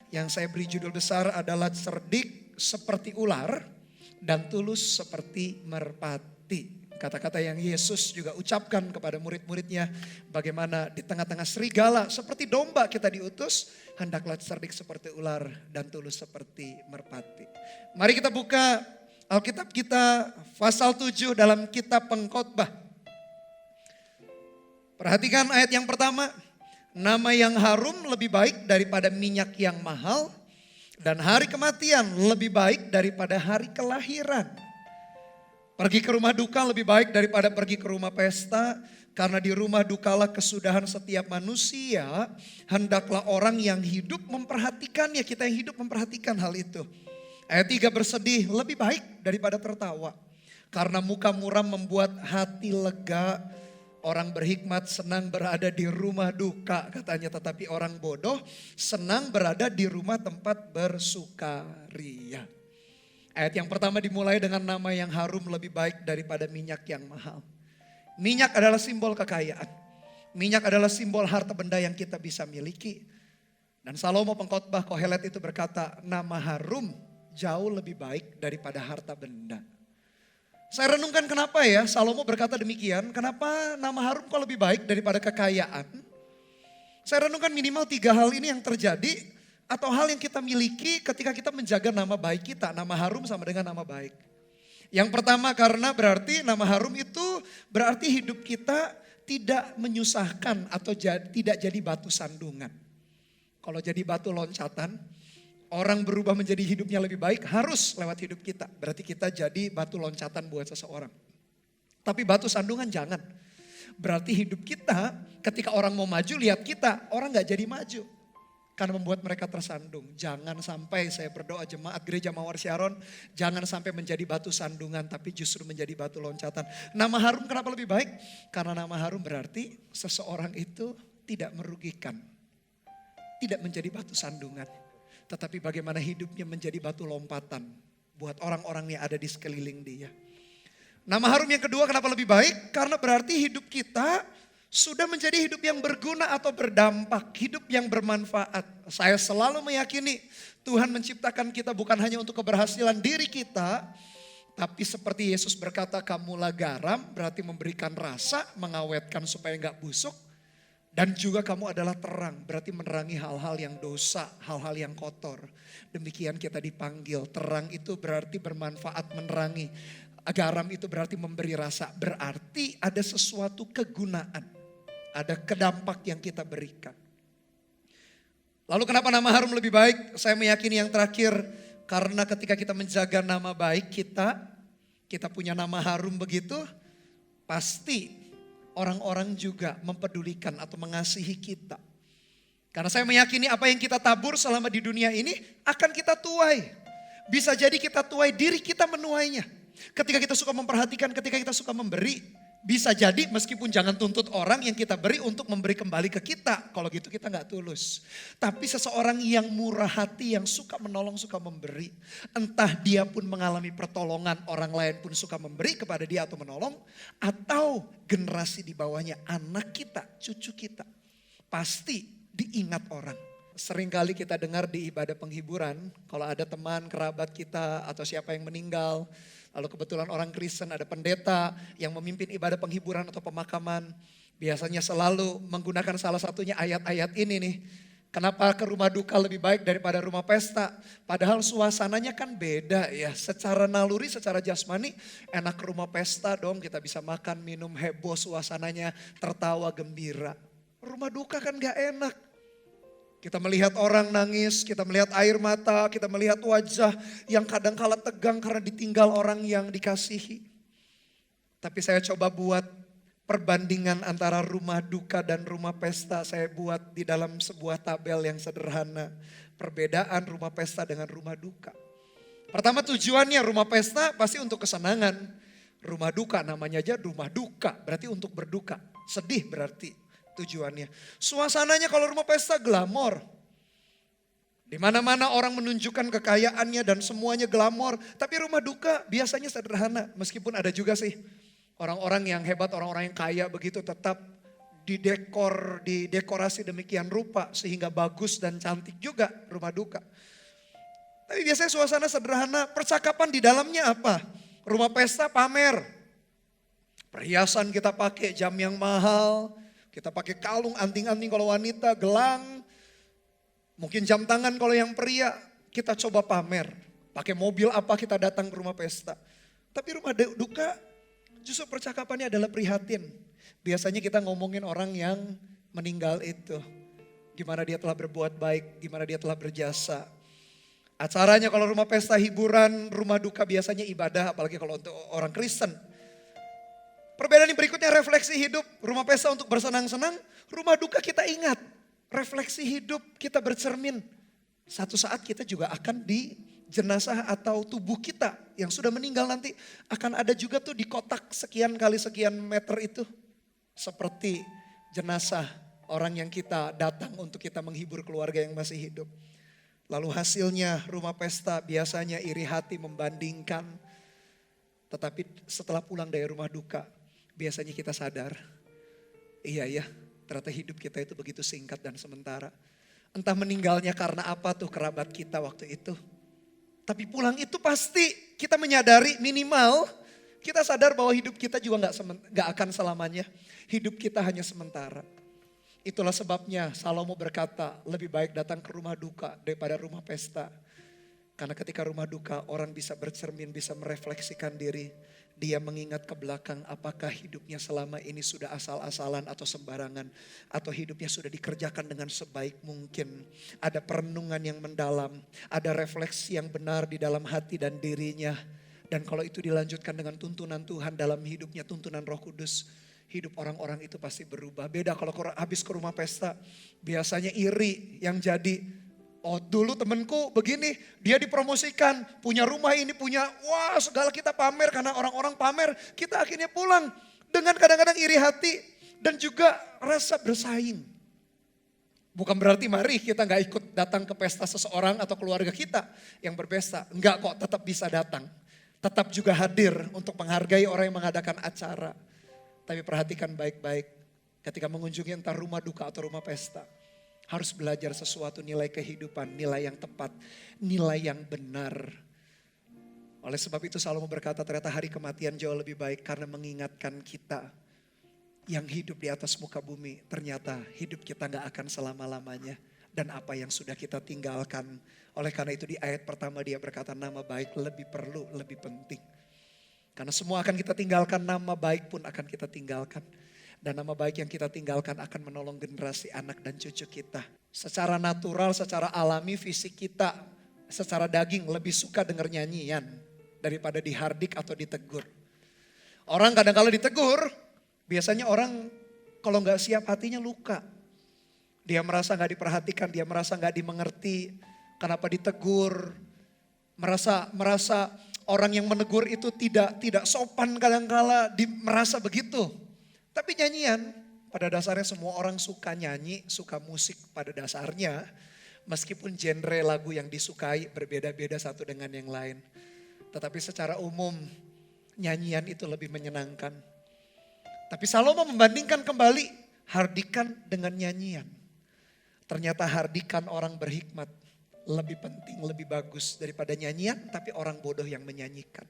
yang saya beri judul besar adalah cerdik seperti ular dan tulus seperti merpati. Kata-kata yang Yesus juga ucapkan kepada murid-muridnya, bagaimana di tengah-tengah serigala seperti domba kita diutus, hendaklah cerdik seperti ular dan tulus seperti merpati. Mari kita buka Alkitab kita pasal 7 dalam kitab Pengkhotbah. Perhatikan ayat yang pertama, nama yang harum lebih baik daripada minyak yang mahal, dan hari kematian lebih baik daripada hari kelahiran. Pergi ke rumah duka lebih baik daripada pergi ke rumah pesta, karena di rumah dukalah kesudahan setiap manusia, hendaklah orang yang hidup memperhatikannya, kita yang hidup memperhatikan hal itu. Ayat 3, bersedih lebih baik daripada tertawa, karena muka muram membuat hati lega. Orang berhikmat senang berada di rumah duka katanya, tetapi orang bodoh senang berada di rumah tempat bersukaria. Ayat yang pertama dimulai dengan nama yang harum lebih baik daripada minyak yang mahal. Minyak adalah simbol kekayaan. Minyak adalah simbol harta benda yang kita bisa miliki. Dan Salomo pengkhotbah Kohelet itu berkata, nama harum jauh lebih baik daripada harta benda. Saya renungkan kenapa ya Salomo berkata demikian, kenapa nama harum kok lebih baik daripada kekayaan. Saya renungkan minimal 3 hal ini yang terjadi atau hal yang kita miliki ketika kita menjaga nama baik kita. Nama harum sama dengan nama baik. Yang pertama karena berarti nama harum itu berarti hidup kita tidak menyusahkan atau tidak jadi batu sandungan. Kalau jadi batu loncatan, orang berubah menjadi hidupnya lebih baik harus lewat hidup kita. Berarti kita jadi batu loncatan buat seseorang. Tapi batu sandungan jangan. Berarti hidup kita ketika orang mau maju lihat kita, orang gak jadi maju. Karena membuat mereka tersandung. Jangan sampai saya berdoa jemaat gereja Mawar Syaron, jangan sampai menjadi batu sandungan tapi justru menjadi batu loncatan. Nama harum kenapa lebih baik? Karena nama harum berarti seseorang itu tidak merugikan. Tidak menjadi batu sandungan. Tetapi bagaimana hidupnya menjadi batu lompatan buat orang-orang yang ada di sekeliling dia. Nama harum yang kedua kenapa lebih baik? Karena berarti hidup kita sudah menjadi hidup yang berguna atau berdampak, hidup yang bermanfaat. Saya selalu meyakini Tuhan menciptakan kita bukan hanya untuk keberhasilan diri kita, tapi seperti Yesus berkata, kamulah garam, berarti memberikan rasa, mengawetkan supaya enggak busuk. Dan juga kamu adalah terang, berarti menerangi hal-hal yang dosa, hal-hal yang kotor. Demikian kita dipanggil, terang itu berarti bermanfaat menerangi. Garam itu berarti memberi rasa, berarti ada sesuatu kegunaan. Ada kedampak yang kita berikan. Lalu kenapa nama harum lebih baik? Saya meyakini yang terakhir, karena ketika kita menjaga nama baik kita punya nama harum begitu, pasti orang-orang juga mempedulikan atau mengasihi kita. Karena saya meyakini apa yang kita tabur selama di dunia ini akan kita tuai. Bisa jadi kita tuai, diri kita menuainya. Ketika kita suka memperhatikan, ketika kita suka memberi. Bisa jadi meskipun jangan tuntut orang yang kita beri untuk memberi kembali ke kita. Kalau gitu kita gak tulus. Tapi seseorang yang murah hati, yang suka menolong, suka memberi. Entah dia pun mengalami pertolongan, orang lain pun suka memberi kepada dia atau menolong. Atau generasi di bawahnya, anak kita, cucu kita. Pasti diingat orang. Seringkali kita dengar di ibadah penghiburan, kalau ada teman, kerabat kita atau siapa yang meninggal. Lalu kebetulan orang Kristen ada pendeta yang memimpin ibadah penghiburan atau pemakaman. Biasanya selalu menggunakan salah satunya ayat-ayat ini nih. Kenapa ke rumah duka lebih baik daripada rumah pesta? Padahal suasananya kan beda ya. Secara naluri, secara jasmani enak ke rumah pesta dong. Kita bisa makan, minum, heboh suasananya, tertawa, gembira. Rumah duka kan gak enak. Kita melihat orang nangis, kita melihat air mata, kita melihat wajah yang kadang-kala tegang karena ditinggal orang yang dikasihi. Tapi saya coba buat perbandingan antara rumah duka dan rumah pesta. Saya buat di dalam sebuah tabel yang sederhana. Perbedaan rumah pesta dengan rumah duka. Pertama tujuannya rumah pesta pasti untuk kesenangan. Rumah duka namanya aja rumah duka, berarti untuk berduka. Sedih berarti tujuannya. Suasananya kalau rumah pesta glamor. Di mana-mana orang menunjukkan kekayaannya dan semuanya glamor. Tapi rumah duka biasanya sederhana. Meskipun ada juga sih orang-orang yang hebat, orang-orang yang kaya begitu tetap didekorasi demikian rupa sehingga bagus dan cantik juga rumah duka. Tapi biasanya suasana sederhana, percakapan di dalamnya apa? Rumah pesta pamer. Perhiasan kita pakai, jam yang mahal, kita pakai kalung, anting-anting kalau wanita, gelang, mungkin jam tangan kalau yang pria, kita coba pamer. Pakai mobil apa kita datang ke rumah pesta. Tapi rumah duka justru percakapannya adalah prihatin. Biasanya kita ngomongin orang yang meninggal itu. Gimana dia telah berbuat baik, gimana dia telah berjasa. Acaranya kalau rumah pesta hiburan, rumah duka biasanya ibadah, apalagi kalau untuk orang Kristen. Perbedaan yang berikutnya refleksi hidup, rumah pesta untuk bersenang-senang, rumah duka kita ingat. Refleksi hidup kita bercermin. Satu saat kita juga akan di jenazah atau tubuh kita yang sudah meninggal nanti akan ada juga tuh di kotak sekian kali sekian meter itu. Seperti jenazah orang yang kita datang untuk kita menghibur keluarga yang masih hidup. Lalu hasilnya rumah pesta biasanya iri hati membandingkan. Tetapi setelah pulang dari rumah duka biasanya kita sadar. Iya ya, ternyata hidup kita itu begitu singkat dan sementara. Entah meninggalnya karena apa tuh kerabat kita waktu itu. Tapi pulang itu pasti kita menyadari minimal kita sadar bahwa hidup kita juga gak akan selamanya. Hidup kita hanya sementara. Itulah sebabnya Salomo berkata lebih baik datang ke rumah duka daripada rumah pesta. Karena ketika rumah duka orang bisa bercermin, bisa merefleksikan diri. Dia mengingat ke belakang apakah hidupnya selama ini sudah asal-asalan atau sembarangan. Atau hidupnya sudah dikerjakan dengan sebaik mungkin. Ada perenungan yang mendalam, ada refleksi yang benar di dalam hati dan dirinya. Dan kalau itu dilanjutkan dengan tuntunan Tuhan dalam hidupnya, tuntunan Roh Kudus. Hidup orang-orang itu pasti berubah. Beda kalau habis ke rumah pesta. Biasanya iri yang jadi. Oh dulu temenku begini. Dia dipromosikan. Punya rumah ini punya. Wah segala kita pamer. Karena orang-orang pamer. Kita akhirnya pulang. Dengan kadang-kadang iri hati. Dan juga rasa bersaing. Bukan berarti mari kita gak ikut datang ke pesta seseorang atau keluarga kita yang berpesta. Enggak kok, tetap bisa datang. Tetap juga hadir untuk menghargai orang yang mengadakan acara. Tapi perhatikan baik-baik ketika mengunjungi entah rumah duka atau rumah pesta. Harus belajar sesuatu nilai kehidupan, nilai yang tepat, nilai yang benar. Oleh sebab itu Salomo berkata ternyata hari kematian jauh lebih baik karena mengingatkan kita yang hidup di atas muka bumi. Ternyata hidup kita gak akan selama-lamanya. Dan apa yang sudah kita tinggalkan. Oleh karena itu di ayat pertama dia berkata nama baik lebih perlu, lebih penting. Karena semua akan kita tinggalkan, nama baik pun akan kita tinggalkan. Dan nama baik yang kita tinggalkan akan menolong generasi anak dan cucu kita. Secara natural, secara alami fisik kita, secara daging lebih suka dengar nyanyian daripada dihardik atau ditegur. Orang kadang-kala ditegur, biasanya orang kalau gak siap hatinya luka. Dia merasa gak diperhatikan, dia merasa gak dimengerti. Kenapa ditegur, merasa orang yang menegur itu tidak sopan kadang-kala merasa begitu. Tapi nyanyian pada dasarnya semua orang suka nyanyi, suka musik pada dasarnya. Meskipun genre lagu yang disukai berbeda-beda satu dengan yang lain. Tetapi secara umum nyanyian itu lebih menyenangkan. Tapi Salomo membandingkan kembali hardikan dengan nyanyian. Ternyata hardikan orang berhikmat. Lebih penting, lebih bagus daripada nyanyian, tapi orang bodoh yang menyanyikan.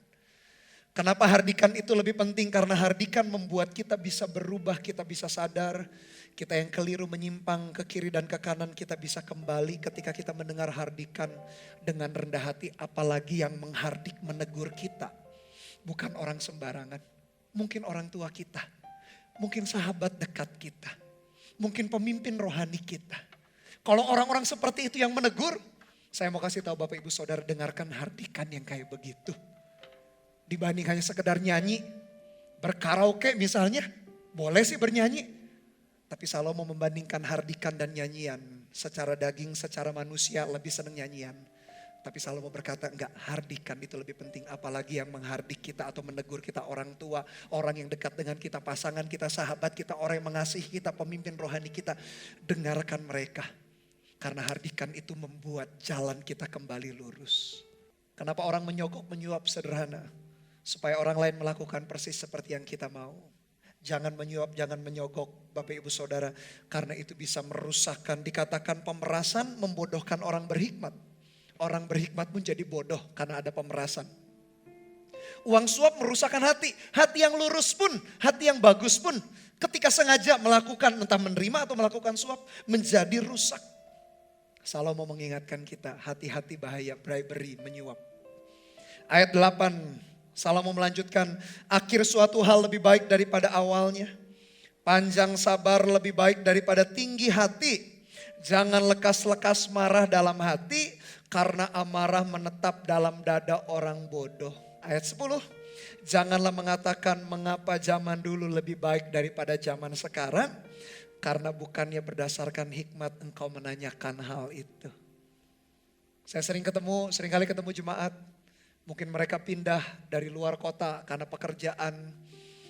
Kenapa hardikan itu lebih penting? Karena hardikan membuat kita bisa berubah, kita bisa sadar. Kita yang keliru menyimpang ke kiri dan ke kanan, kita bisa kembali ketika kita mendengar hardikan dengan rendah hati. Apalagi yang menghardik, menegur kita. Bukan orang sembarangan, mungkin orang tua kita. Mungkin sahabat dekat kita. Mungkin pemimpin rohani kita. Kalau orang-orang seperti itu yang menegur, saya mau kasih tahu Bapak Ibu Saudara, dengarkan hardikan yang kayak begitu. Dibanding hanya sekedar nyanyi, berkaraoke misalnya, boleh sih bernyanyi. Tapi Salomo membandingkan hardikan dan nyanyian. Secara daging, secara manusia lebih senang nyanyian. Tapi Salomo berkata enggak, hardikan itu lebih penting. Apalagi yang menghardik kita atau menegur kita orang tua, orang yang dekat dengan kita, pasangan kita, sahabat kita, orang yang mengasihi kita, pemimpin rohani kita. Dengarkan mereka. Karena hardikan itu membuat jalan kita kembali lurus. Kenapa orang menyogok, menyuap sederhana? Supaya orang lain melakukan persis seperti yang kita mau. Jangan menyuap, jangan menyogok Bapak Ibu Saudara. Karena itu bisa merusakkan. Dikatakan pemerasan membodohkan orang berhikmat. Orang berhikmat pun jadi bodoh karena ada pemerasan. Uang suap merusakkan hati. Hati yang lurus pun, hati yang bagus pun. Ketika sengaja melakukan, entah menerima atau melakukan suap, menjadi rusak. Salomo mengingatkan kita, hati-hati bahaya bribery, menyuap. Ayat 8, Salomo melanjutkan, akhir suatu hal lebih baik daripada awalnya. Panjang sabar lebih baik daripada tinggi hati. Jangan lekas-lekas marah dalam hati, karena amarah menetap dalam dada orang bodoh. Ayat 10, janganlah mengatakan mengapa zaman dulu lebih baik daripada zaman sekarang. Karena bukannya berdasarkan hikmat engkau menanyakan hal itu. Saya seringkali ketemu jemaat. Mungkin mereka pindah dari luar kota karena pekerjaan.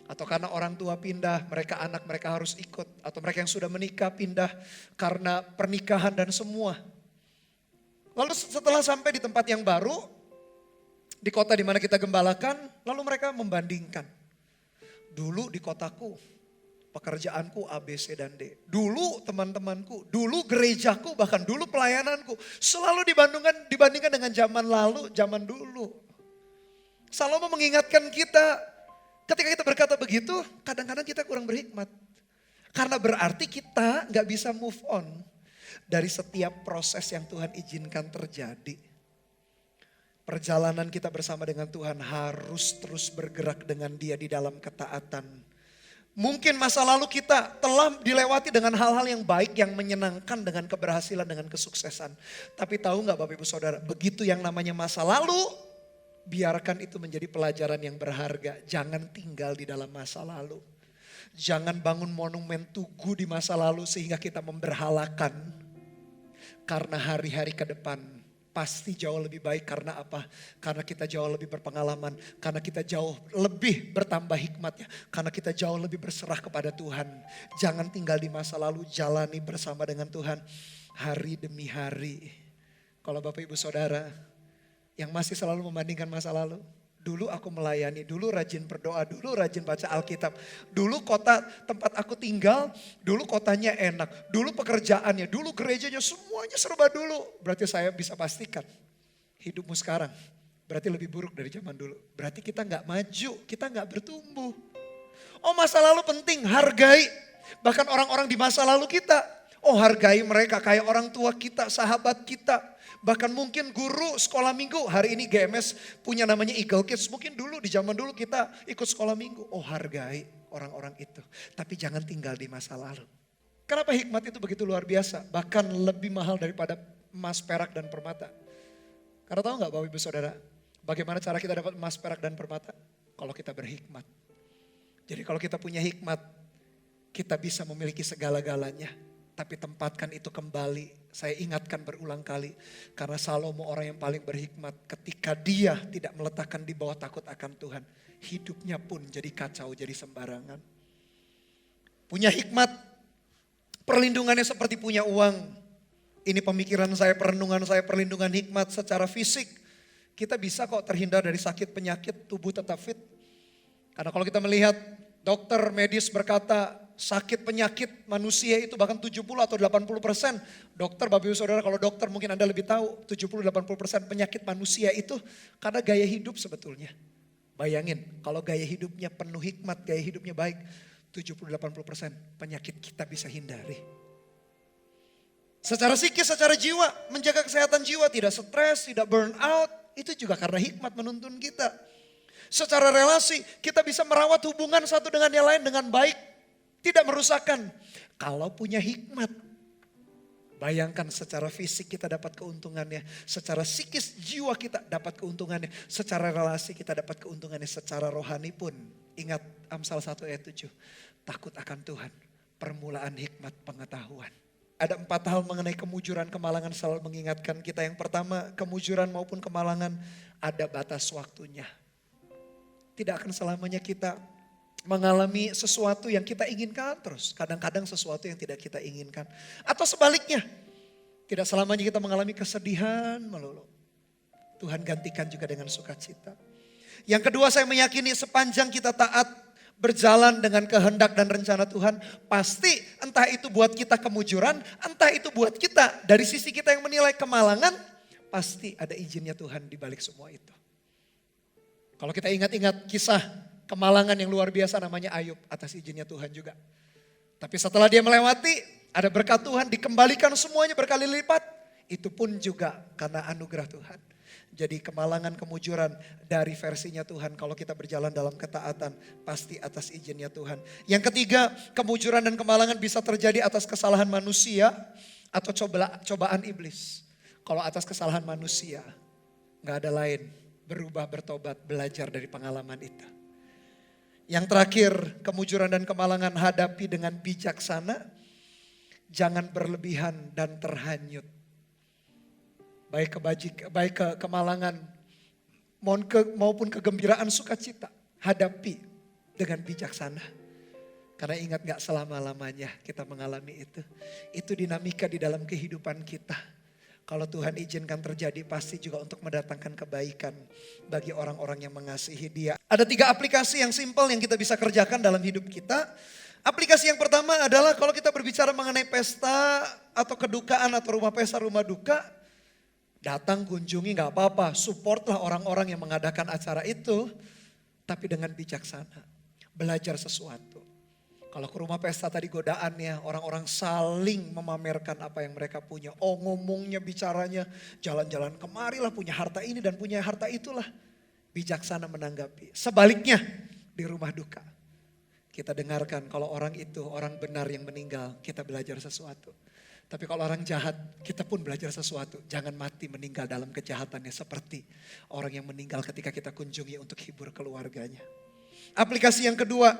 Atau karena orang tua pindah, anak mereka harus ikut. Atau mereka yang sudah menikah pindah karena pernikahan dan semua. Lalu setelah sampai di tempat yang baru, di kota di mana kita gembalakan, lalu mereka membandingkan. Dulu di kotaku, pekerjaanku A, B, C, dan D. Dulu teman-temanku, dulu gerejaku, bahkan dulu pelayananku. Selalu dibandingkan dengan zaman lalu, zaman dulu. Salomo mengingatkan kita, ketika kita berkata begitu, kadang-kadang kita kurang berhikmat. Karena berarti kita gak bisa move on dari setiap proses yang Tuhan izinkan terjadi. Perjalanan kita bersama dengan Tuhan harus terus bergerak dengan Dia di dalam ketaatan. Mungkin masa lalu kita telah dilewati dengan hal-hal yang baik, yang menyenangkan, dengan keberhasilan, dengan kesuksesan. Tapi tahu gak Bapak Ibu Saudara, begitu yang namanya masa lalu, biarkan itu menjadi pelajaran yang berharga. Jangan tinggal di dalam masa lalu. Jangan bangun monumen tugu di masa lalu sehingga kita memberhalakan. Karena hari-hari ke depan pasti jauh lebih baik. Karena apa? Karena kita jauh lebih berpengalaman. Karena kita jauh lebih bertambah hikmatnya. Karena kita jauh lebih berserah kepada Tuhan. Jangan tinggal di masa lalu, jalani bersama dengan Tuhan hari demi hari. Kalau Bapak Ibu Saudara yang masih selalu membandingkan masa lalu. Dulu aku melayani, dulu rajin berdoa, dulu rajin baca Alkitab. Dulu kota tempat aku tinggal, dulu kotanya enak. Dulu pekerjaannya, dulu gerejanya, semuanya serba dulu. Berarti saya bisa pastikan hidupmu sekarang berarti lebih buruk dari zaman dulu. Berarti kita gak maju, kita gak bertumbuh. Oh, masa lalu penting, hargai. Bahkan orang-orang di masa lalu kita. Oh, hargai mereka kayak orang tua kita, sahabat kita. Bahkan mungkin guru sekolah minggu, hari ini GMS punya namanya Eagle Kids. Mungkin dulu di zaman dulu kita ikut sekolah minggu. Oh, hargai orang-orang itu. Tapi jangan tinggal di masa lalu. Kenapa hikmat itu begitu luar biasa? Bahkan lebih mahal daripada emas, perak, dan permata. Karena tahu gak Bapak Ibu Saudara, bagaimana cara kita dapat emas, perak, dan permata? Kalau kita berhikmat. Jadi kalau kita punya hikmat, kita bisa memiliki segala-galanya. Tapi tempatkan itu kembali. Saya ingatkan berulang kali. Karena Salomo orang yang paling berhikmat. Ketika dia tidak meletakkan di bawah takut akan Tuhan. Hidupnya pun jadi kacau, jadi sembarangan. Punya hikmat. Perlindungannya seperti punya uang. Ini pemikiran saya, perenungan saya, perlindungan hikmat secara fisik. Kita bisa kok terhindar dari sakit penyakit, tubuh tetap fit. Karena kalau kita melihat dokter medis berkata, sakit penyakit manusia itu bahkan 70 atau 80%. Dokter, Bapak Ibu Saudara, kalau dokter mungkin Anda lebih tahu, 70-80% penyakit manusia itu karena gaya hidup sebetulnya. Bayangin, kalau gaya hidupnya penuh hikmat, gaya hidupnya baik, 70-80% penyakit kita bisa hindari. Secara psikis, secara jiwa, menjaga kesehatan jiwa, tidak stres, tidak burn out, itu juga karena hikmat menuntun kita. Secara relasi, kita bisa merawat hubungan satu dengan yang lain dengan baik. Tidak merusakkan. Kalau punya hikmat. Bayangkan secara fisik kita dapat keuntungannya. Secara psikis jiwa kita dapat keuntungannya. Secara relasi kita dapat keuntungannya. Secara rohani pun. Ingat Amsal 1 ayat 7. Takut akan Tuhan. Permulaan hikmat pengetahuan. Ada 4 hal mengenai kemujuran, kemalangan selalu mengingatkan kita. Yang pertama, kemujuran maupun kemalangan ada batas waktunya. Tidak akan selamanya kita mengalami sesuatu yang kita inginkan terus. Kadang-kadang sesuatu yang tidak kita inginkan. Atau sebaliknya, tidak selamanya kita mengalami kesedihan melulu. Tuhan gantikan juga dengan sukacita. Yang kedua, saya meyakini sepanjang kita taat, berjalan dengan kehendak dan rencana Tuhan, pasti entah itu buat kita kemujuran, entah itu buat kita dari sisi kita yang menilai kemalangan, pasti ada izinnya Tuhan di balik semua itu. Kalau kita ingat-ingat kisah kemalangan yang luar biasa namanya Ayub, atas izinnya Tuhan juga. Tapi setelah dia melewati, ada berkat Tuhan, dikembalikan semuanya berkali lipat. Itu pun juga karena anugerah Tuhan. Jadi kemalangan, kemujuran dari versinya Tuhan. Kalau kita berjalan dalam ketaatan, pasti atas izinnya Tuhan. Yang ketiga, kemujuran dan kemalangan bisa terjadi atas kesalahan manusia atau cobaan iblis. Kalau atas kesalahan manusia, gak ada lain. Berubah, bertobat, belajar dari pengalaman itu. Yang terakhir, kemujuran dan kemalangan hadapi dengan bijaksana. Jangan berlebihan dan terhanyut. Baik kemalangan maupun kegembiraan sukacita. Hadapi dengan bijaksana. Karena ingat gak selama-lamanya kita mengalami itu. Itu dinamika di dalam kehidupan kita. Kalau Tuhan izinkan terjadi pasti juga untuk mendatangkan kebaikan bagi orang-orang yang mengasihi Dia. Ada 3 aplikasi yang simpel yang kita bisa kerjakan dalam hidup kita. Aplikasi yang pertama adalah kalau kita berbicara mengenai pesta atau kedukaan atau rumah pesta, rumah duka. Datang, kunjungi gak apa-apa, supportlah orang-orang yang mengadakan acara itu. Tapi dengan bijaksana, belajar sesuatu. Kalau ke rumah pesta tadi godaannya, orang-orang saling memamerkan apa yang mereka punya. Oh ngomongnya, bicaranya, jalan-jalan kemari lah punya harta ini dan punya harta itulah. Bijaksana menanggapi. Sebaliknya di rumah duka. Kita dengarkan kalau orang itu, orang benar yang meninggal, kita belajar sesuatu. Tapi kalau orang jahat, kita pun belajar sesuatu. Jangan mati meninggal dalam kejahatannya seperti orang yang meninggal ketika kita kunjungi untuk hibur keluarganya. Aplikasi yang kedua,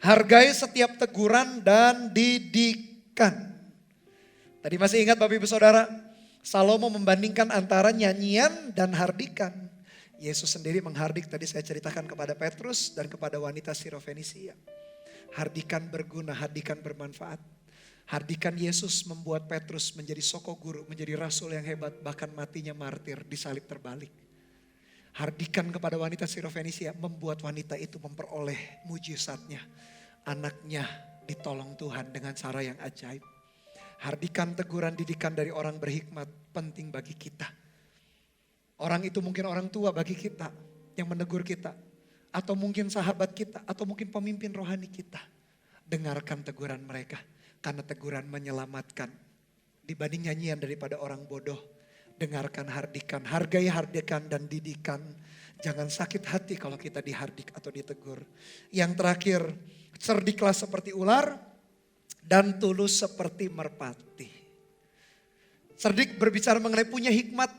hargai setiap teguran dan didikan. Tadi masih ingat Bapak Ibu Saudara, Salomo membandingkan antara nyanyian dan hardikan. Yesus sendiri menghardik, tadi saya ceritakan kepada Petrus dan kepada wanita Sirofenisia. Hardikan berguna, hardikan bermanfaat. Hardikan Yesus membuat Petrus menjadi soko guru, menjadi rasul yang hebat, bahkan matinya martir, disalib terbalik. Hardikan kepada wanita Sirofenisia membuat wanita itu memperoleh mujizatnya. Anaknya ditolong Tuhan dengan cara yang ajaib. Hardikan teguran didikan dari orang berhikmat penting bagi kita. Orang itu mungkin orang tua bagi kita yang menegur kita. Atau mungkin sahabat kita, atau mungkin pemimpin rohani kita. Dengarkan teguran mereka. Karena teguran menyelamatkan. Dibanding nyanyian daripada orang bodoh. Dengarkan, hardikan, hargai, hardikan dan didikan. Jangan sakit hati kalau kita dihardik atau ditegur. Yang terakhir, cerdiklah seperti ular dan tulus seperti merpati. Cerdik berbicara mengenai punya hikmat.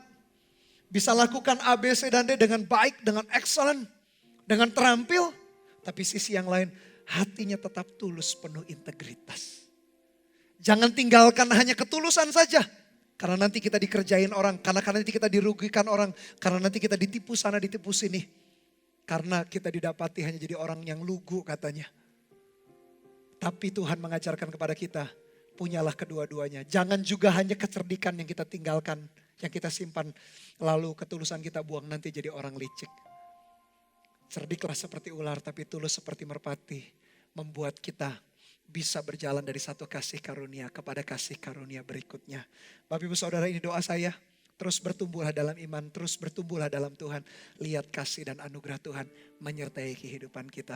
Bisa lakukan A, B, C dan D dengan baik, dengan excellent, dengan terampil. Tapi sisi yang lain, hatinya tetap tulus, penuh integritas. Jangan tinggalkan hanya ketulusan saja. Karena nanti kita dikerjain orang, karena nanti kita dirugikan orang, karena nanti kita ditipu sana, ditipu sini. Karena kita didapati hanya jadi orang yang lugu katanya. Tapi Tuhan mengajarkan kepada kita, punyalah kedua-duanya. Jangan juga hanya kecerdikan yang kita tinggalkan, yang kita simpan, lalu ketulusan kita buang nanti jadi orang licik. Cerdiklah seperti ular, tapi tulus seperti merpati, membuat kita bisa berjalan dari satu kasih karunia kepada kasih karunia berikutnya. Bapak Ibu Saudara, ini doa saya. Terus bertumbuhlah dalam iman, terus bertumbuhlah dalam Tuhan. Lihat kasih dan anugerah Tuhan menyertai kehidupan kita.